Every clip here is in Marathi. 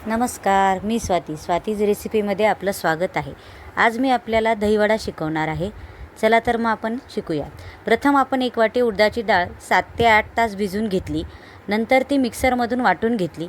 नमस्कार, मी स्वातीज रेसिपीमध्ये आपलं स्वागत आहे। आज मी आपल्याला दहीवडा शिकवणार आहे। चला तर मग आपण शिकूया। प्रथम आपण एक वाटी उडदाची डाळ 7 ते 8 तास भिजवून घेतली। नंतर ती मिक्सरमधून वाटून घेतली।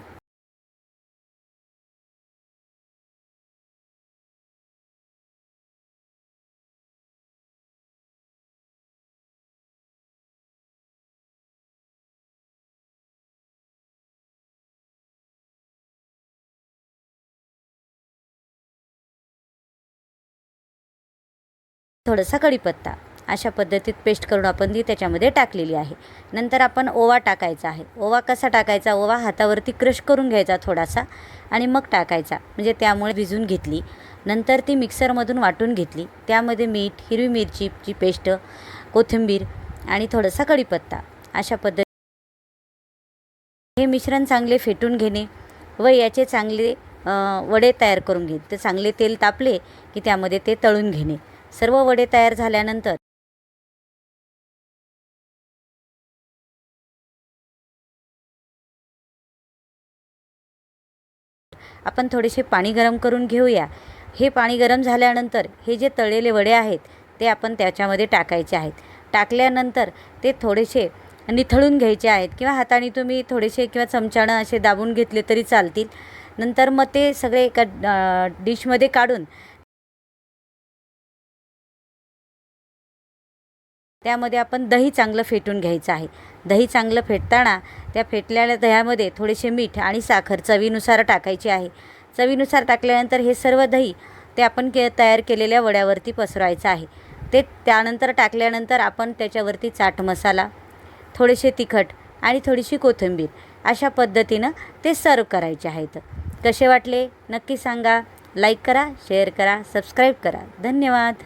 थोडासा कढीपत्ता अशा पद्धतीत पेस्ट करून आपण ती त्याच्यामध्ये टाकलेली आहे। नंतर आपण ओवा टाकायचा आहे। ओवा कसा टाकायचा? ओवा हातावरती क्रश करून घ्यायचा थोडासा आणि मग टाकायचा, म्हणजे त्यामुळे भिजून घेतली। नंतर ती मिक्सरमधून वाटून घेतली। त्यामध्ये मीठ, हिरवी मिरचीची पेस्ट, कोथिंबीर आणि थोडासा कढीपत्ता अशा पद्धतीने हे मिश्रण चांगले फेटून घेणे व याचे चांगले वडे तयार करून घेणे। ते चांगले तेल तापले की त्यामध्ये ते तळून घेणे। सर्व वडे तयार झाल्यानंतर आपण थोडेसे पाणी गरम करून घेऊया। हे पाणी गरम झाल्यानंतर हे जे तळलेले वडे आहेत ते आपण त्याच्यामध्ये टाकायचे आहेत। टाकल्यानंतर ते थोडेसे निथळून घ्यायचे आहेत किंवा हाताने तुम्ही थोडेसे किंवा चमच्याने असे दाबून घेतले तरी चालतील। नंतर मग ते सगळे एका डिशमध्ये काढून त्यामध्ये आपण दही चांगलं फेटून घ्यायचं आहे। दही चांगलं फेटताना त्या फेटलेल्या दह्यामध्ये थोडेसे मीठ आणि साखर चवीनुसार टाकायची आहे। चवीनुसार टाकल्यानंतर हे सर्व दही ते आपण तयार केलेल्या वड्यावरती पसरवायचं आहे। ते त्यानंतर टाकल्यानंतर आपण त्याच्यावरती चाट मसाला, थोडेसे तिखट आणि थोडीशी कोथिंबीर अशा पद्धतीनं ते सर्व करायचे आहेत। कसे वाटले नक्की सांगा। लाईक करा, शेअर करा, सबस्क्राईब करा। धन्यवाद।